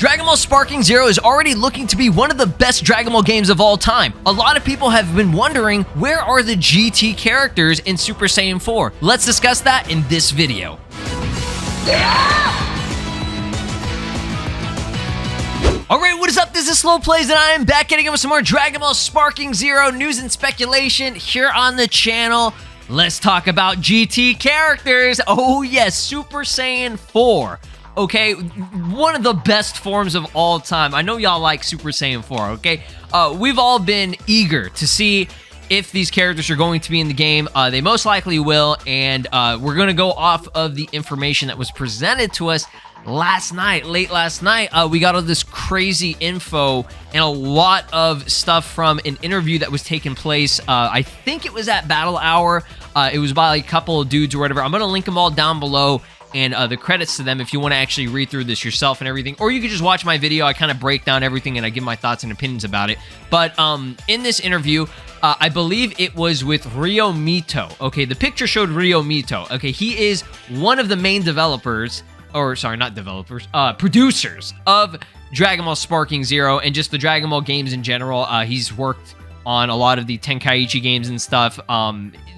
Dragon Ball Sparking Zero is already looking to be one of the best Dragon Ball games of all time. A lot of people have been wondering, where are the GT characters in Super Saiyan 4? Let's discuss that in this video. Alright, what is up? This is SLOplays, and I am back getting in with some more Dragon Ball Sparking Zero news and speculation here on the channel. Let's talk about GT characters. Oh yes, Super Saiyan 4. Okay, one of the best forms of all time. I know y'all like Super Saiyan 4, okay? We've all been eager to see if these characters are going to be in the game. They most likely will, and we're going to go off of the information that was presented to us late last night. We got all this crazy info and a lot of stuff from an interview that was taking place. I think it was at Battle Hour. It was by like a couple of dudes or whatever. I'm going to link them all down below, and the credits to them if you want to actually read through this yourself and everything. Or you could just watch my video. I kind of break down everything and I give my thoughts and opinions about it. But in this interview, I believe it was with Ryo Mito. Okay, the picture showed Ryo Mito. Okay, he is one of the main developers, or sorry, not developers, producers of Dragon Ball Sparking Zero and just the Dragon Ball games in general. He's worked on a lot of the Tenkaichi games and stuff.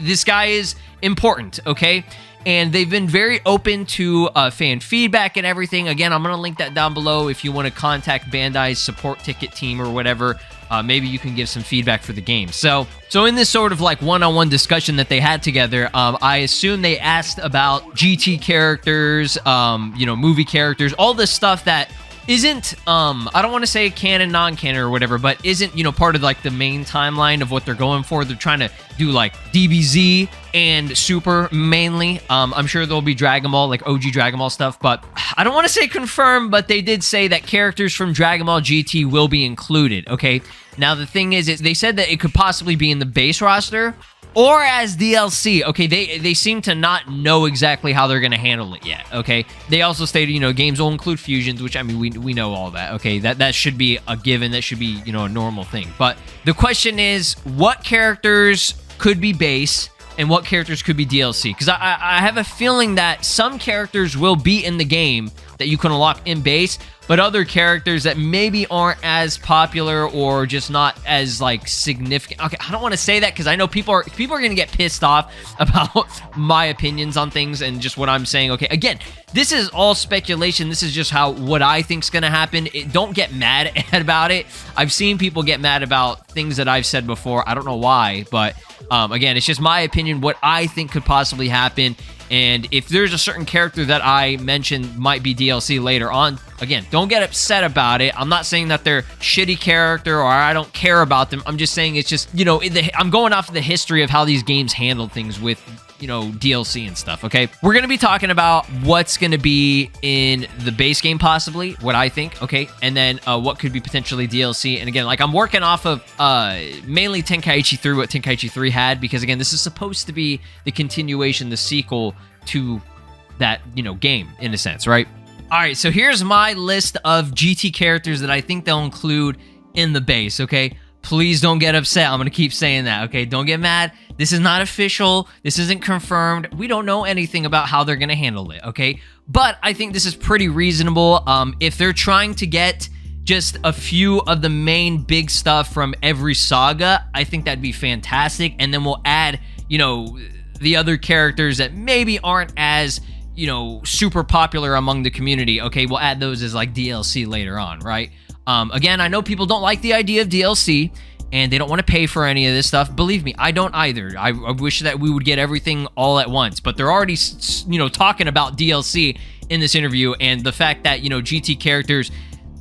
This guy is important, okay? And they've been very open to fan feedback and everything. Again, I'm going to link that down below if you want to contact Bandai's support ticket team or whatever. Maybe you can give some feedback for the game. So in this sort of like one-on-one discussion that they had together, I assume they asked about GT characters, movie characters, all this stuff that isn't, I don't want to say canon, non-canon or whatever, but isn't, part of like the main timeline of what they're going for. They're trying to do like DBZ and Super mainly. I'm sure there'll be Dragon Ball, like OG Dragon Ball stuff, but I don't want to say confirmed, but they did say that characters from Dragon Ball GT will be included, okay? Now, the thing is they said that it could possibly be in the base roster or as DLC. Okay, they seem to not know exactly how they're going to handle it yet, okay? They also stated, games will include fusions, which, I mean, we know all that, okay? That should be a given. That should be, a normal thing. But the question is, what characters could be base and what characters could be DLC? Because I have a feeling that some characters will be in the game that you can unlock in base, but other characters that maybe aren't as popular or just not as like significant. Okay, I don't want to say that because I know people are going to get pissed off about my opinions on things and just what I'm saying. Okay, again, this is all speculation. This is just what I think's going to happen. Don't get mad about it. I've seen people get mad about things that I've said before. I don't know why, but again, it's just my opinion, what I think could possibly happen. And if there's a certain character that I mentioned might be DLC later on, again, don't get upset about it. I'm not saying that they're shitty character or I don't care about them. I'm just saying it's just, I'm going off of the history of how these games handled things with, DLC and stuff, okay? We're going to be talking about what's going to be in the base game possibly, what I think, okay? And then what could be potentially DLC. And again, like I'm working off of mainly Tenkaichi 3, what Tenkaichi 3 had, because again, this is supposed to be the continuation, the sequel to that, game in a sense, right? All right, so here's my list of GT characters that I think they'll include in the base, okay? Please don't get upset. I'm going to keep saying that, okay? Don't get mad. This is not official. This isn't confirmed. We don't know anything about how they're going to handle it, okay? But I think this is pretty reasonable. If they're trying to get just a few of the main big stuff from every saga, I think that'd be fantastic. And then we'll add, the other characters that maybe aren't as, super popular among the community, okay? We'll add those as like DLC later on, right? Again, I know people don't like the idea of DLC and they don't want to pay for any of this stuff. Believe me, I don't either. I wish that we would get everything all at once, but they're already, talking about DLC in this interview, and the fact that, GT characters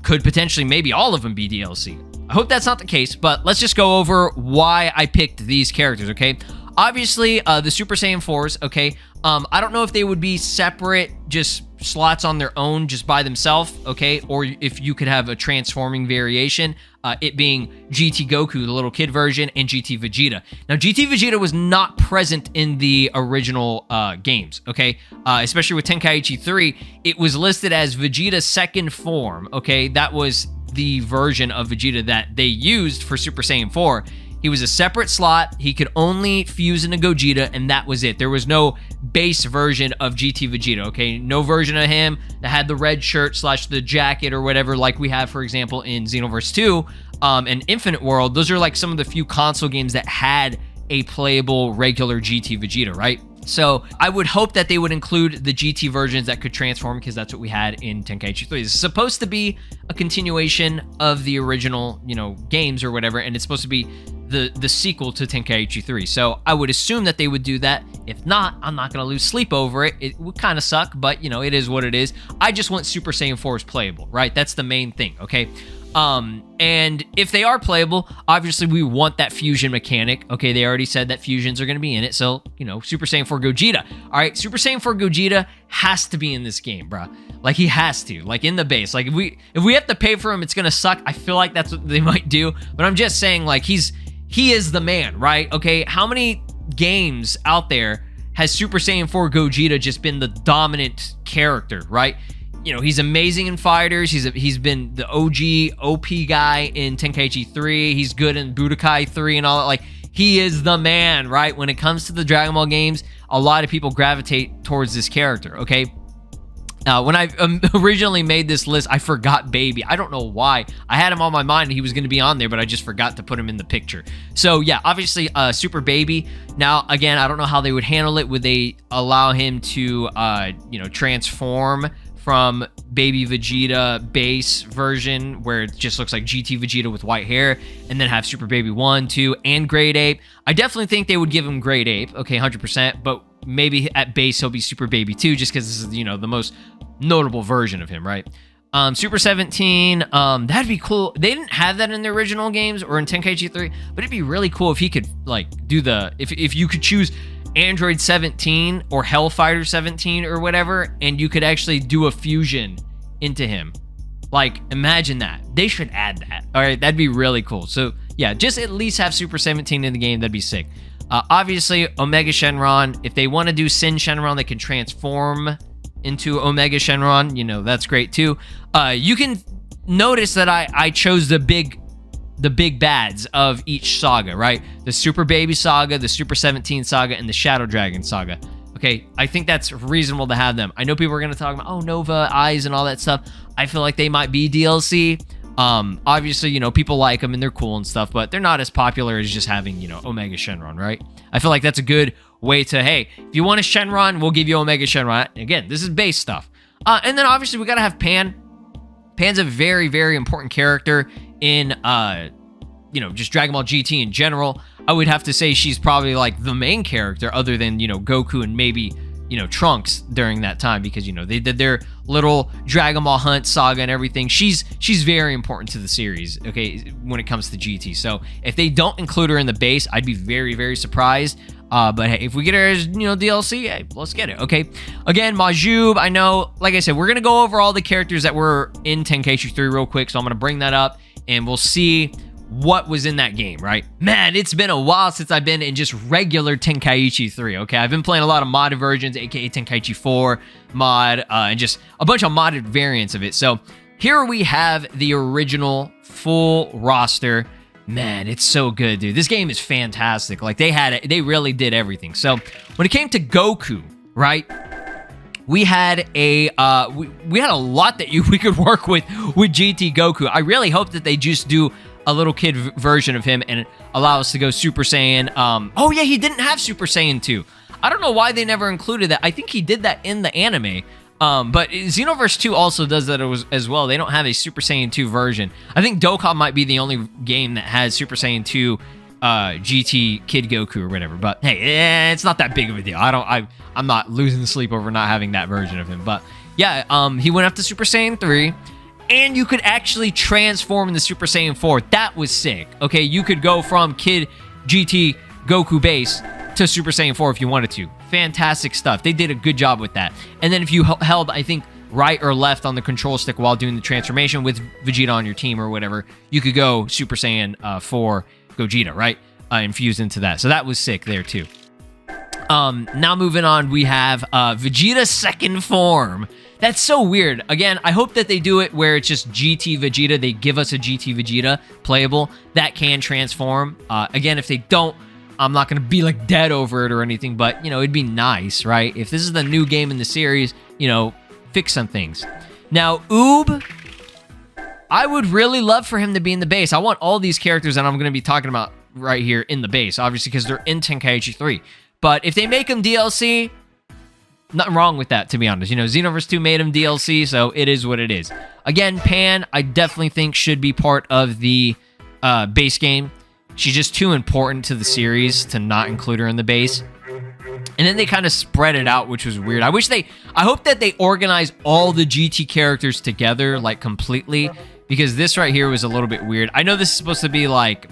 could potentially, maybe all of them be DLC. I hope that's not the case, but let's just go over why I picked these characters, okay? Obviously, the Super Saiyan 4s, okay? I don't know if they would be separate, just slots on their own, just by themselves, okay? Or if you could have a transforming variation, it being GT Goku, the little kid version, and GT Vegeta. Now, GT Vegeta was not present in the original games, okay? Especially with Tenkaichi 3, it was listed as Vegeta's second form, okay? That was the version of Vegeta that they used for Super Saiyan 4. He was a separate slot. He could only fuse into Gogeta, and that was it. There was no base version of GT Vegeta, okay? No version of him that had the red shirt / the jacket or whatever, like we have, for example, in Xenoverse 2 and Infinite World. Those are like some of the few console games that had a playable regular GT Vegeta, right? So I would hope that they would include the GT versions that could transform, because that's what we had in Tenkaichi 3. It's supposed to be a continuation of the original, games or whatever, and it's supposed to be the sequel to Tenkaichi 3. So I would assume that they would do that. If not, I'm not going to lose sleep over it. It would kind of suck, but, it is what it is. I just want Super Saiyan 4's playable, right? That's the main thing, okay? And if they are playable, obviously we want that fusion mechanic. Okay, they already said that fusions are going to be in it. So, Super Saiyan 4 Gogeta. All right, Super Saiyan 4 Gogeta has to be in this game, bro. Like, he has to. Like, in the base. Like, if we have to pay for him, it's going to suck. I feel like that's what they might do. But I'm just saying, like, he is the man, right? Okay, how many games out there has Super Saiyan 4 Gogeta just been the dominant character, right? He's amazing in fighters. He's been the OG OP guy in Tenkaichi 3. He's good in Budokai 3 and all that. Like, he is the man, right? When it comes to the Dragon Ball games, a lot of people gravitate towards this character, okay? When I originally made this list, I forgot Baby. I don't know why. I had him on my mind and he was going to be on there, but I just forgot to put him in the picture. So, yeah, obviously, Super Baby. Now, again, I don't know how they would handle it. Would they allow him to, transform from Baby Vegeta base version, where it just looks like GT Vegeta with white hair, and then have Super Baby 1, 2, and Great Ape? I definitely think they would give him Great Ape, okay, 100%, but maybe at base he'll be Super Baby 2, just because this is, the most notable version of him, right? Super 17, that'd be cool. They didn't have that in the original games or in Tenkaichi 3, but it'd be really cool if he could, like, do if you could choose Android 17 or Hellfighter 17 or whatever, and you could actually do a fusion into him. Like, imagine that. They should add that. All right, that'd be really cool. So, yeah, just at least have Super 17 in the game. That'd be sick. Obviously, Omega Shenron. If they want to do Sin Shenron, they can transform into Omega Shenron. That's great, too. You can notice that I chose the big bads of each saga, right? The Super Baby Saga, the Super 17 Saga, and the Shadow Dragon Saga. Okay, I think that's reasonable to have them. I know people are going to talk about, Nova, Eyes, and all that stuff. I feel like they might be DLC. Obviously, people like them and they're cool and stuff, but they're not as popular as just having, Omega Shenron, right? I feel like that's a good way to, hey, if you want a Shenron, we'll give you Omega Shenron. Again, this is base stuff. And then obviously we got to have Pan. Pan's a very, very important character in, just Dragon Ball GT in general. I would have to say she's probably like the main character other than, Goku and maybe, Trunks during that time, because, they did their little Dragon Ball Hunt saga and everything. She's very important to the series, okay, when it comes to GT. So if they don't include her in the base, I'd be very, very surprised. But hey, if we get her as, DLC, hey, let's get it, okay? Again, Majub, I know, like I said, we're going to go over all the characters that were in Tenkaichi 3 real quick, so I'm going to bring that up, and we'll see what was in that game, right? Man, it's been a while since I've been in just regular Tenkaichi 3, okay? I've been playing a lot of modded versions, aka Tenkaichi 4 mod, and just a bunch of modded variants of it. So here we have the original full roster. Man, it's so good, dude. This game is fantastic. Like, they really did everything. So when it came to Goku, right? We had a lot that we could work with GT Goku. I really hope that they just do a little kid version of him and allow us to go Super Saiyan. Oh yeah, he didn't have Super Saiyan 2. I don't know why they never included that. I think he did that in the anime. But Xenoverse 2 also does that as well. They don't have a Super Saiyan 2 version. I think Dokkan might be the only game that has Super Saiyan 2 GT Kid Goku or whatever. But hey, it's not that big of a deal. I'm not losing sleep over not having that version of him. But yeah, he went up to Super Saiyan 3. And you could actually transform in the Super Saiyan 4. That was sick. Okay, you could go from Kid GT Goku base to Super Saiyan 4 if you wanted to. Fantastic stuff. They did a good job with that. And then if you held, I think, right or left on the control stick while doing the transformation with Vegeta on your team or whatever, you could go Super Saiyan 4 Gogeta, right? Infused into that. So that was sick there too. Now moving on, we have Vegeta's second form. That's so weird. Again, I hope that they do it where it's just GT Vegeta. They give us a GT Vegeta playable that can transform. Again, if they don't, I'm not going to be like dead over it or anything, but, you know, it'd be nice, right? If this is the new game in the series, you know, fix some things. Now, Oob, I would really love for him to be in the base. I want all these characters that I'm going to be talking about right here in the base, obviously, because they're in Tenkaichi 3. But if they make him DLC, nothing wrong with that, to be honest. You know, Xenoverse 2 made him DLC, so it is what it is. Again, Pan, I definitely think should be part of the base game. She's just too important to the series to not include her in the base. And then they kind of spread it out, which was weird. I hope that they organize all the GT characters together, like, completely, because this right here was a little bit weird. I know this is supposed to be, like,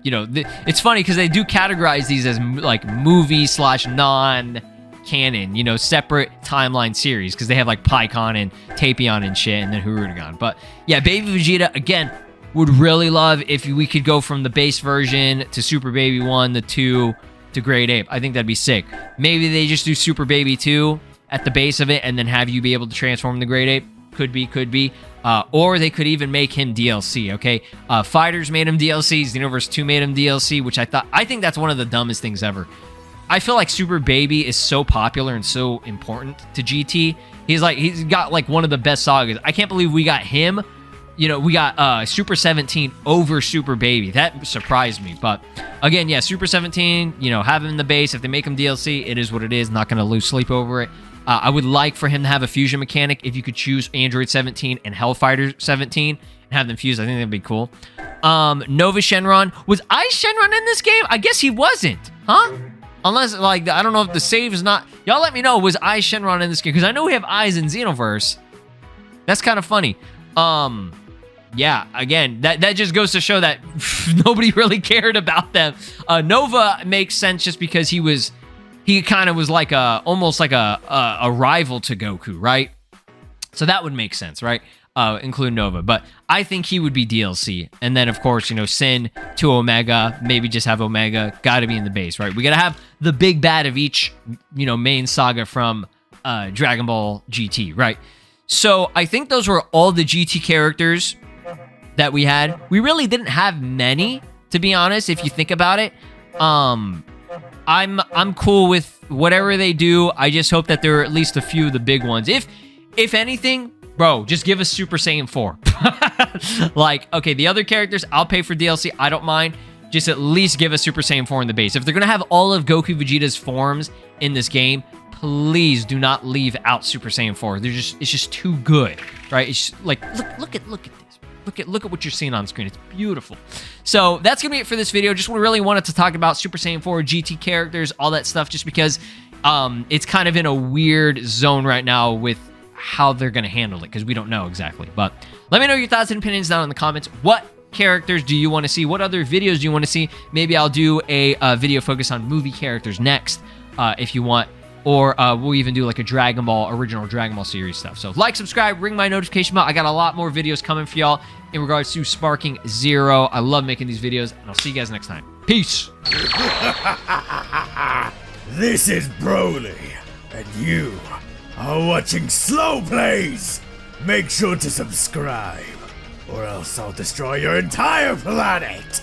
you know, it's funny because they do categorize these as, like, movie/non-canon, you know, separate timeline series, because they have, like, Pikkon and Tapion and shit, and then Hirudegan. But, yeah, Baby Vegeta, again, would really love if we could go from the base version to Super Baby 1, the 2, to Great Ape. I think that'd be sick. Maybe they just do Super Baby 2 at the base of it and then have you be able to transform the Great Ape. Could be. Or they could even make him DLC, okay? Fighters made him DLC. Xenoverse 2 made him DLC, which I think that's one of the dumbest things ever. I feel like Super Baby is so popular and so important to GT. He's got like one of the best sagas. I can't believe we got him. You know, we got Super 17 over Super Baby. That surprised me. But again, yeah, Super 17, you know, have him in the base. If they make him DLC, it is what it is. Not going to lose sleep over it. I would like for him to have a fusion mechanic. If you could choose Android 17 and Hellfighter 17 and have them fuse, I think that'd be cool. Nova Shenron. Was I Shenron in this game? I guess he wasn't. Huh? Unless, like, I don't know if the save is not... Y'all let me know, was I Shenron in this game? Because I know we have eyes in Xenoverse. That's kind of funny. Yeah, again, that just goes to show that nobody really cared about them. Nova makes sense just because he kind of was like almost like a rival to Goku, right? So that would make sense, right? Include Nova, but I think he would be DLC. And then, of course, you know, Sin to Omega, maybe just have Omega, gotta be in the base, right? We gotta have the big bad of each, you know, main saga from Dragon Ball GT, right? So I think those were all the GT characters that we had. We really didn't have many, to be honest, if you think about it. I'm cool with whatever they do. I just hope that there are at least a few of the big ones. If anything, bro, just give us Super Saiyan 4. Like, okay, the other characters, I'll pay for DLC. I don't mind. Just at least give us Super Saiyan 4 in the base. If they're going to have all of Goku Vegeta's forms in this game, please do not leave out Super Saiyan 4. It's just too good, right? It's just, like, look at this. Look at what you're seeing on screen. It's beautiful. So that's going to be it for this video. Just really wanted to talk about Super Saiyan 4, GT characters, all that stuff, just because it's kind of in a weird zone right now with how they're going to handle it, because we don't know exactly. But let me know your thoughts and opinions down in the comments. What characters do you want to see? What other videos do you want to see? Maybe I'll do a video focused on movie characters next, if you want. Or we'll even do like a original Dragon Ball series stuff. So like, subscribe, ring my notification bell. I got a lot more videos coming for y'all in regards to Sparking Zero. I love making these videos, and I'll see you guys next time. Peace. This is Broly, and you are watching SLOplays. Make sure to subscribe, or else I'll destroy your entire planet.